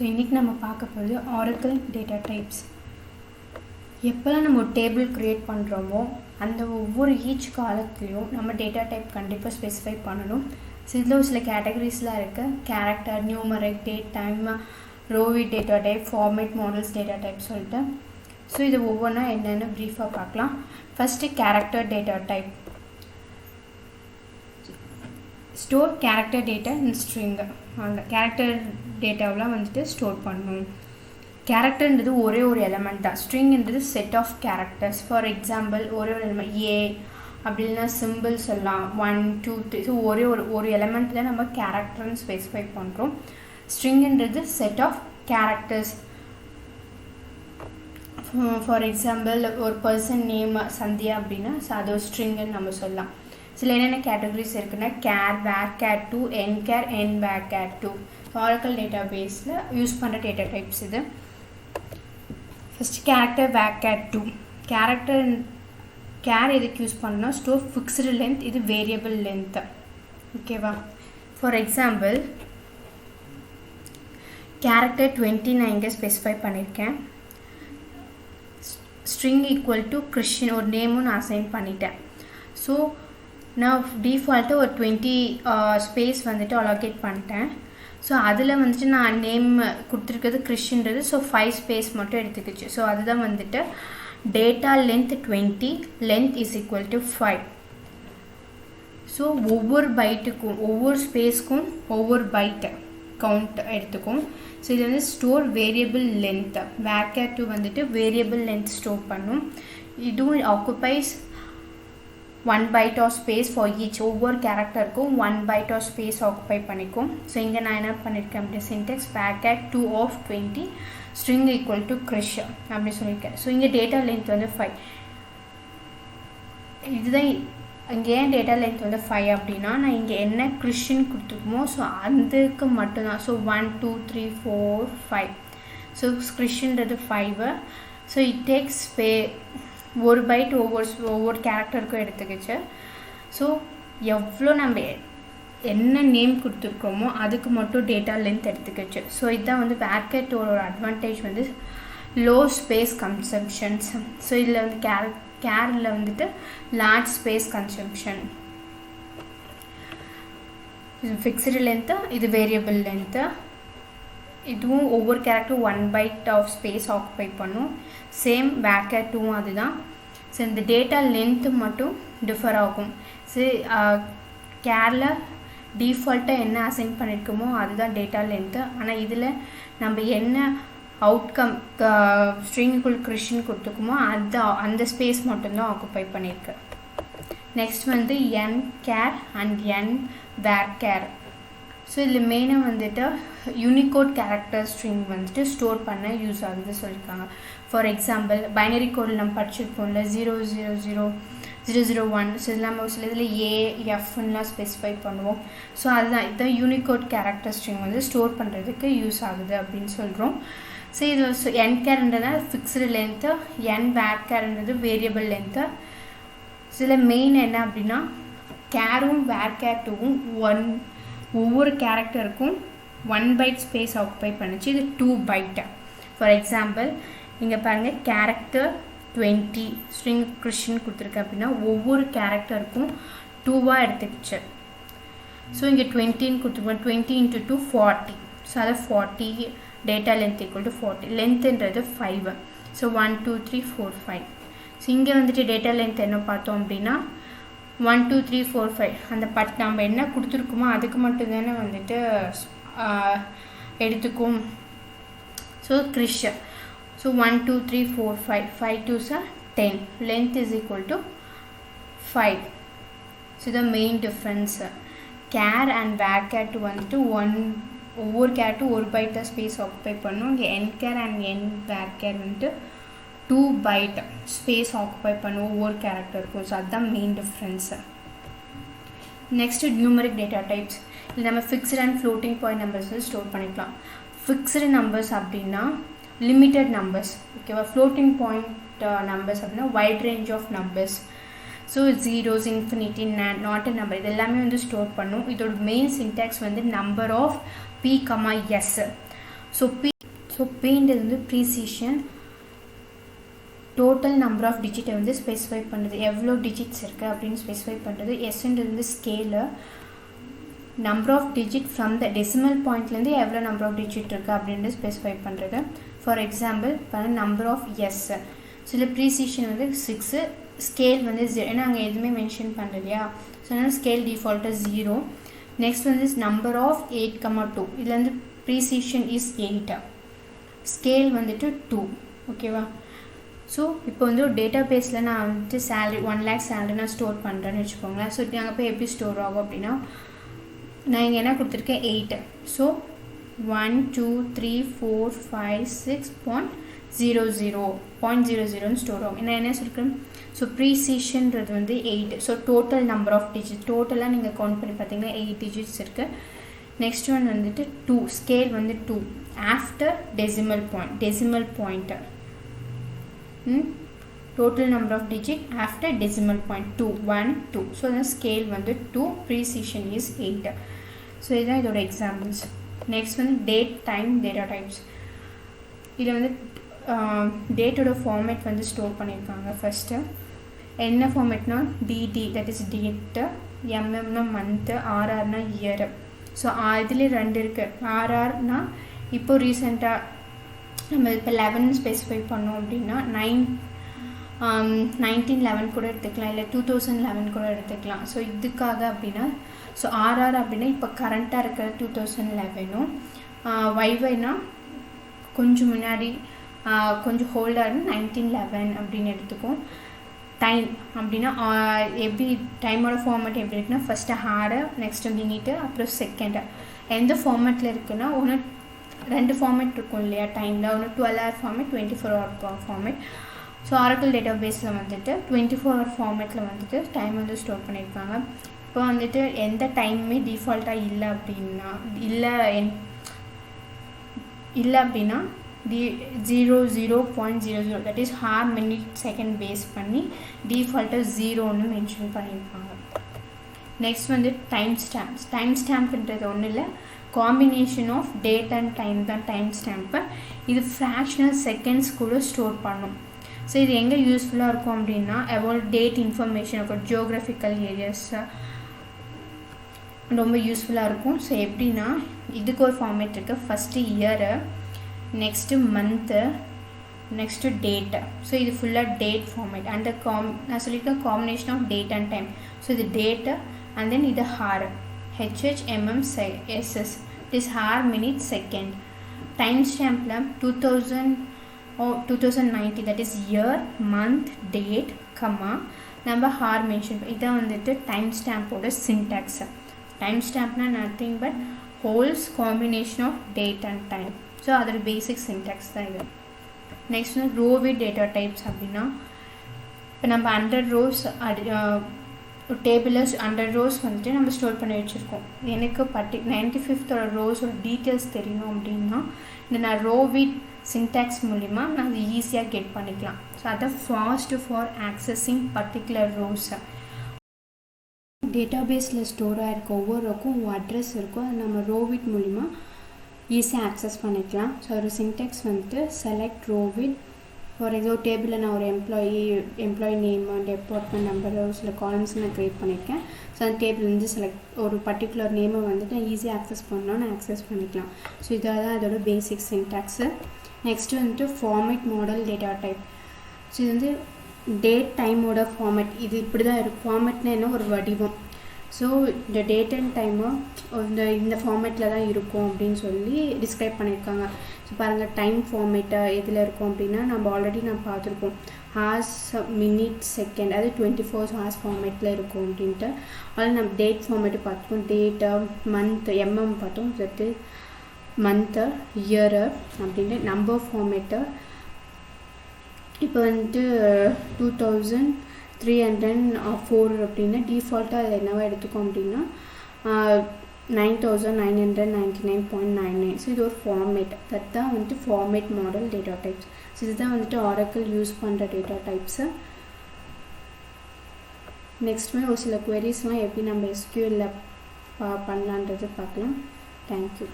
இன்றைக்கி நம்ம பார்க்க போகிறது Oracle டேட்டா டைப்ஸ். எப்போல்லாம் நம்ம ஒரு டேபிள் க்ரியேட் பண்ணுறோமோ அந்த ஒவ்வொரு ஈச் காலத்துலேயும் நம்ம டேட்டா டைப் கண்டிப்பாக ஸ்பெசிஃபை பண்ணணும். ஸோ இதில் சில கேட்டகரிஸ்லாம் இருக்குது. கேரக்டர், நியூமரிக், டேட் டைம், ரோவிட் data type, format models data type சொல்லிட்டு. ஸோ இது ஒவ்வொன்றா என்னென்னு ப்ரீஃபாக பார்க்கலாம். First character data type. Store character data in string. அந்த கேரக்டர் டேட்டாவெலாம் வந்துட்டு ஸ்டோர் பண்ணணும். கேரக்டர்ன்றது ஒரே ஒரு எலமெண்ட் தான். ஸ்ட்ரிங்ன்றது set of characters. For example ஒரே ஒரு எலமெண்ட் ஏ அப்படின்னா சிம்பிள்ஸ் எல்லாம் 1 2 3. ஸோ ஒரு எலமெண்ட் தான் நம்ம கேரக்டர்னு ஸ்பெசிஃபை பண்ணுறோம். ஸ்ட்ரிங்ன்றது set of characters. For example ஒரு பர்சன் நேம் சந்தியா அப்படின்னா ஸோ அது ஒரு ஸ்ட்ரிங்குன்னு நம்ம சொல்லலாம். சில என்னென்ன கேட்டகரிஸ் இருக்குன்னா char, varchar 2, nchar, varchar 2. Oracle data பேஸில் யூஸ் பண்ணுற டேட்டா டைப்ஸ் இது. First character varchar 2. கேர் எதுக்கு யூஸ் பண்ணணும்? ஸ்டோர் ஃபிக்ஸ்டு லென்த், இது வேரியபிள் லென்த்து. ஓகேவா? ஃபார் எக்ஸாம்பிள் கேரக்டர் 20 நான் இங்கே ஸ்பெசிஃபை பண்ணியிருக்கேன். ஸ்ட்ரிங் ஈக்குவல் டு கிறிஸ்டின் ஒரு நேமும் நான் அசைன் பண்ணிட்டேன். ஸோ நான் டிஃபால்ட்டாக ஒரு 20 ஸ்பேஸ் வந்துட்டு அலோகேட் பண்ணிட்டேன். ஸோ அதில் வந்துட்டு நான் நேம் கொடுத்துருக்கிறது கிறிஸ்டின்றது. ஸோ 5 ஸ்பேஸ் மட்டும் எடுத்துக்கிச்சு. ஸோ அதுதான் வந்துட்டு data length 20, length is equal to 5. So ஒவ்வொரு பைட்டுக்கும் ஒவ்வொரு ஸ்பேஸ்க்கும் ஒவ்வொரு பைட்டு கவுண்ட் எடுத்துக்கும். ஸோ இது வந்து ஸ்டோர் வேரியபிள் லென்த். வேர்கேர் 2 வந்துட்டு வேரியபிள் லென்த் ஸ்டோர் பண்ணும். இதுவும் occupies 1 byte of space for each. ஒவ்வொரு கேரக்டருக்கும் 1 byte of space ஆக்குபை பண்ணிக்கும். ஸோ இங்கே நான் என்ன பண்ணியிருக்கேன் அப்படி syntax varchar 2 of 20 string equal to Krish அப்படி சொல்லியிருக்கேன். ஸோ இங்கே டேட்டா லென்த் வந்து 5. இதுதான் இங்கே ஏன் டேட்டா லென்த் வந்து 5 அப்படின்னா நான் இங்கே என்ன கிறிஸ்டின் கொடுத்துருக்கோமோ ஸோ அதுக்கு மட்டும்தான். ஸோ 1 2 3 4 5. ஸோ கிறிஸ்டின்றது 5. ஸோ இட் டேக்ஸ் ஒரு பைட் ஒவ்வொரு கேரக்டருக்கும் எடுத்துக்கிச்சு. ஸோ எவ்வளோ நம்ம என்ன நேம் கொடுத்துருக்கோமோ அதுக்கு மட்டும் டேட்டா லென்த் எடுத்துக்கிச்சு. ஸோ இதுதான் வந்து வேர்கேர் 2 அட்வான்டேஜ் வந்து லோ ஸ்பேஸ் கன்சம்ஷன்ஸ். ஸோ இதில் வந்து கேரில் வந்துட்டு லார்ஜ் ஸ்பேஸ் கன்சம்ஷன். இது ஃபிக்ஸ்டு லென்த்து, இது வேரியபிள் லென்த்து. இதுவும் ஒவ்வொரு கேரக்டரும் 1 byte ஆஃப் ஸ்பேஸ் ஆக்குபை பண்ணும். சேம் வேர்கேர் 2 அதுதான். ஸோ இந்த டேட்டா லென்த்து மட்டும் டிஃபர் ஆகும். ஸோ கேரில் டிஃபால்ட்டாக என்ன அசைன் பண்ணியிருக்கோமோ அதுதான் டேட்டா லென்த்து. ஆனால் இதில் நம்ம என்ன அவுட்கம் ஸ்ட்ரிங்குக்குள் கிறிஸ்டின் கொடுத்துக்குமோ அந்த ஸ்பேஸ் மட்டும்தான் ஆக்குபை பண்ணியிருக்கு. நெக்ஸ்ட் வந்து என்கேர் அண்ட் வேர்கேர். ஸோ இதில் மெயினாக வந்துட்டு யூனிகோட் கேரக்டர் ஸ்ட்ரிங் வந்துட்டு ஸ்டோர் பண்ண யூஸ் ஆகுது சொல்லியிருக்காங்க. ஃபார் எக்ஸாம்பிள் பைனரி கோடில் நம்ம படிச்சிருப்போம்ல 0000001. ஸோ இதெல்லாம் ஒரு சில இதில் ஏஎஃப்லாம் ஸ்பெசிஃபை பண்ணுவோம். ஸோ அதுதான் இதுதான் யூனிகோட் கேரக்டர் ஸ்ட்ரிங் வந்து ஸ்டோர் பண்ணுறதுக்கு யூஸ் ஆகுது அப்படின்னு சொல்கிறோம். ஸோ இது என்கேர்ன்றதுனால ஃபிக்ஸ்டு லென்த்து, வேர்கேர்ன்றது வேரியபிள் லென்த்து. இதில் மெயின் என்ன அப்படின்னா கேரும் வேர்கேர் 2வும் ஒவ்வொரு கேரக்டருக்கும் 1 byte ஸ்பேஸ் ஆக்குபை பண்ணிச்சு. இது 2 byte. ஃபார் எக்ஸாம்பிள் இங்கே பாருங்கள் கேரக்டர் 20 ஸ்ட்ரிங் கிறிஸ்டின் கொடுத்துருக்கு அப்படின்னா ஒவ்வொரு கேரக்டருக்கும் 2 எடுத்துக்கிச்சு. ஸோ இங்கே 20ன்னு கொடுத்துருக்கோம். 20 × 2 40. ஸோ அதை 40 data length equal to 40. லென்த்துன்றது 5. So 1 2 3 4 5. So இங்கே வந்துட்டு டேட்டா லென்த் என்ன பார்த்தோம் அப்படின்னா 1 2 3 4 5. அந்த நம்ம என்ன கொடுத்துருக்கோமோ அதுக்கு மட்டும்தானே வந்துட்டு எடுத்துக்கும். ஸோ கிறிஷ். So 1 2 3 4 5. 5 2s are 10. Length is equal to 5. So the main difference. Char and varchar 2 வந்துட்டு ஒவ்வொரு கேரக்டரும் 1 byte தான் ஸ்பேஸ் ஆக்குபை பண்ணும். இங்கே என்கேர் அண்ட் வேர்கேர் வந்துட்டு 2 byte ஸ்பேஸ் ஆக்குபை பண்ணும் ஒவ்வொரு கேரக்டருக்கும். ஸோ அதுதான் main difference. Next numeric data types. இது நம்ம fixed and floating point numbers வந்து ஸ்டோர் பண்ணிக்கலாம். ஃபிக்ஸ்டு நம்பர்ஸ் அப்படின்னா லிமிட்டட் நம்பர்ஸ். ஓகேவா? ஃப்ளோட்டிங் பாயிண்ட் நம்பர்ஸ் அப்படின்னா wide range of numbers. So zeros, infinity, not a number இது எல்லாமே வந்து ஸ்டோர் பண்ணும். இதோட மெயின் சின்டாக்ஸ் வந்து number of P, S. So P so Pன்றது வந்து ப்ரீசிஷன், டோட்டல் நம்பர் ஆஃப் டிஜிட்டை வந்து ஸ்பெசிஃபை பண்ணுறது, எவ்வளோ டிஜிட்ஸ் இருக்குது அப்படின்னு ஸ்பெசிஃபை பண்ணுறது. எஸ்ன்றது வந்து scale, number of digit from the decimal பாயிண்ட்லேருந்து எவ்வளோ நம்பர் ஆஃப் டிஜிட் இருக்குது அப்படின்ட்டு ஸ்பெசிஃபை பண்ணுறது. For example number of S, சில ப்ரீசிஷன் வந்து 6, ஸ்கேல் வந்து 0, ஏன்னா அங்கே எதுவுமே மென்ஷன் பண்ணலையா, ஸோ அதனால் ஸ்கேல் டிஃபால்ட்டாக 0. நெக்ஸ்ட் வந்து நம்பர் ஆஃப் 8,2, இதில் வந்து ப்ரீசிஷன் இஸ் 8, ஸ்கேல் வந்துட்டு 2. ஓகேவா? ஸோ இப்போ வந்து ஒரு டேட்டா பேஸில் நான் வந்துட்டு சேலரி 1 lakh சேலரி நான் ஸ்டோர் பண்ணுறேன்னு வச்சுக்கோங்களேன். ஸோ அங்கே போய் எப்படி ஸ்டோர் ஆகும் அப்படின்னா, நான் இங்கே என்ன கொடுத்துருக்கேன் 8, ஸோ 1 2 3 4 5 6.00 ஸ்டோர் ஆகும். என்ன சொல்லிருக்கேன், ஸோ ப்ரீசிஷன்றது வந்து 8, so total number of digit, டோட்டலாக நீங்கள் கவுண்ட் பண்ணி பார்த்தீங்கன்னா 8 டிஜிட்ஸ் இருக்குது. நெக்ஸ்ட் ஒன் வந்துட்டு 2, ஸ்கேல் வந்து 2 after decimal point, total number of digit after decimal point 2 1 2, so the scale வந்து 2, precision is 8. so இதான் இதோட examples. next வந்து date time data types. இதில் வந்து டேட்டோட ஃபார்மேட் வந்து ஸ்டோர் பண்ணியிருக்காங்க. ஃபஸ்ட்டு என்ன ஃபார்மேட்னா DD, that is date, MMனா மந்த்து, RRனா இயர். ஸோ இதுலேயே 2 இருக்குது. RRனா இப்போ ரீசெண்டாக நம்ம இப்போ 11 ஸ்பெசிஃபை பண்ணோம் அப்படின்னா 1911 கூட எடுத்துக்கலாம், இல்லை 2011 கூட எடுத்துக்கலாம். ஸோ இதுக்காக அப்படின்னா, ஸோ RR அப்படின்னா இப்போ கரண்ட்டாக இருக்கிற 2011, YYனா கொஞ்சம் முன்னாடி கொஞ்சம் ஹோல்டாக 1911 அப்படின்னு எடுத்துக்கும். டைம் அப்படின்னா எப்படி டைமோட ஃபார்மேட் எப்படி இருக்குன்னா, ஃபஸ்ட்டு ஹாரு, நெக்ஸ்ட்டு மினிட்டு, அப்புறம் செகண்டு. எந்த ஃபார்மேட்டில் இருக்குன்னா, ஒன்று 2 ஃபார்மேட் இருக்கும் இல்லையா டைமில், ஒன்று 12 hour format, 24 hour format. So Oracle data பேஸில் வந்துட்டு 24 hour ஃபார்மேட்டில் வந்துட்டு டைம் வந்து ஸ்டோர் பண்ணியிருக்காங்க. இப்போ வந்துட்டு எந்த டைமுமே டிஃபால்ட்டாக இல்லை அப்படின்னா 00.00, that is hour minute second base பண்ணி டிஃபால்ட்டாக 0ன்னு மென்ஷன் பண்ணியிருப்பாங்க. நெக்ஸ்ட் வந்து டைம் ஸ்டாம்ப்ன்றது ஒன்றும் இல்லை, combination of date and time தான் டைம் ஸ்டாம்ப்பு. இது ஃப்ராக்ஷனல் செகண்ட்ஸ் கூட ஸ்டோர் பண்ணும். ஸோ இது எங்கே யூஸ்ஃபுல்லாக இருக்கும் அப்படின்னா, அபவுட் டேட் இன்ஃபர்மேஷன் இருக்கும், ஜியோகிராஃபிக்கல் ஏரியாஸ் ரொம்ப யூஸ்ஃபுல்லாக இருக்கும். ஸோ எப்படின்னா, இதுக்கு ஒரு ஃபார்மேட் இருக்குது. First year, next month, next date. So இது ஃபுல்லாக டேட் ஃபார்மேட். அந்த நான் சொல்லியிருக்கேன் combination of date and time. So இது டேட்டு அண்ட் தென் இது hour, HHMMSS, this hour minute second. Time stamp 2090, that is year, month, date, comma, number hour mention. இதான் வந்துட்டு time ஸ்டாம்போட சின்டாக்ஸ். டைம் ஸ்டாம்ப்னா nothing but holds combination of date and time. So அதோட basic syntax தான் இது. Next வந்து ரோவிட் data types அப்படின்னா, இப்போ நம்ம 100 rows ஒரு டேபிளில் 100 rows வந்துட்டு நம்ம ஸ்டோர் பண்ணி வச்சுருக்கோம். எனக்கு 95th ரோஸோட டீட்டெயில்ஸ் தெரியணும் அப்படின்னா இந்த நான் ரோவிட் சின்டாக்ஸ் மூலிமா நான் அது ஈஸியாக கெட் பண்ணிக்கலாம். ஸோ அதை ஃபாஸ்ட் ஃபார் ஆக்சஸிங் பர்டிகுலர் ரோஸை. டேட்டா பேஸில் ஸ்டோர் ஆகிருக்க ஒவ்வொரு ரோக்கும் அட்ரஸ் இருக்கும், அது நம்ம ரோவிட் மூலிமா ஈஸியாக ஆக்சஸ் பண்ணிக்கலாம். ஸோ ஒரு சின்டாக்ஸ் வந்துட்டு செலக்ட் ரோவிட். ஃபார் எக்ஸாம்பிள் டேபிளில் நான் ஒரு எம்ப்ளாயி நேம், டிபார்ட்மெண்ட் நம்பர், சில காலம்ஸ் நான் க்ரியேட் பண்ணியிருக்கேன். ஸோ அந்த டேபிள் வந்து ஒரு பர்டிகுலர் நேமை வந்துட்டு நான் ஈஸியாக ஆக்சஸ் பண்ணணும்னு ஆக்சஸ் பண்ணிக்கலாம். ஸோ இதாக தான் அதோட பேசிக் சின்டாக்ஸு. நெக்ஸ்ட்டு வந்துட்டு format model data type. So இது வந்து டேட் டைமோட ஃபார்மேட். இது இப்படி தான் இருக்கும். ஃபார்மேட்னா என்ன, ஒரு வடிவம். ஸோ இந்த டேட் அண்ட் டைமும் இந்த ஃபார்மேட்டில் தான் இருக்கும் அப்படின்னு சொல்லி டிஸ்கிரைப் பண்ணியிருக்காங்க. ஸோ பாருங்கள், டைம் ஃபார்மேட்டை எதில் இருக்கும் அப்படின்னா, நம்ம ஆல்ரெடி பார்த்துருப்போம், ஹார்ஸ், மினிட், செகண்ட், அது 24 hours ஃபார்மேட்டில் இருக்கும் அப்படின்ட்டு. அதில் நம்ம டேட் ஃபார்மேட்டு பார்த்துருக்கோம். டேட்டு, மந்த்து, MM பார்த்தோம், தட்டு மந்த்து, இயரு அப்படின்ட்டு. நம்பர் ஃபார்மேட்டு இப்போ வந்துட்டு 2304 அப்படின்னா டிஃபால்ட்டாக அது என்னவா எடுத்துக்கும் அப்படின்னா 9999.99. ஸோ இது ஒரு ஃபார்மேட். அதுதான் வந்துட்டு format model data types. So இதுதான் வந்துட்டு ஆரக்கிள் யூஸ் பண்ணுற டேட்டா டைப்ஸு. நெக்ஸ்ட்டுமே ஒரு சில குவெரிஸ்லாம் எப்படி நம்ம SQLல பண்ணலான்றது பார்க்கலாம். தேங்க்யூ.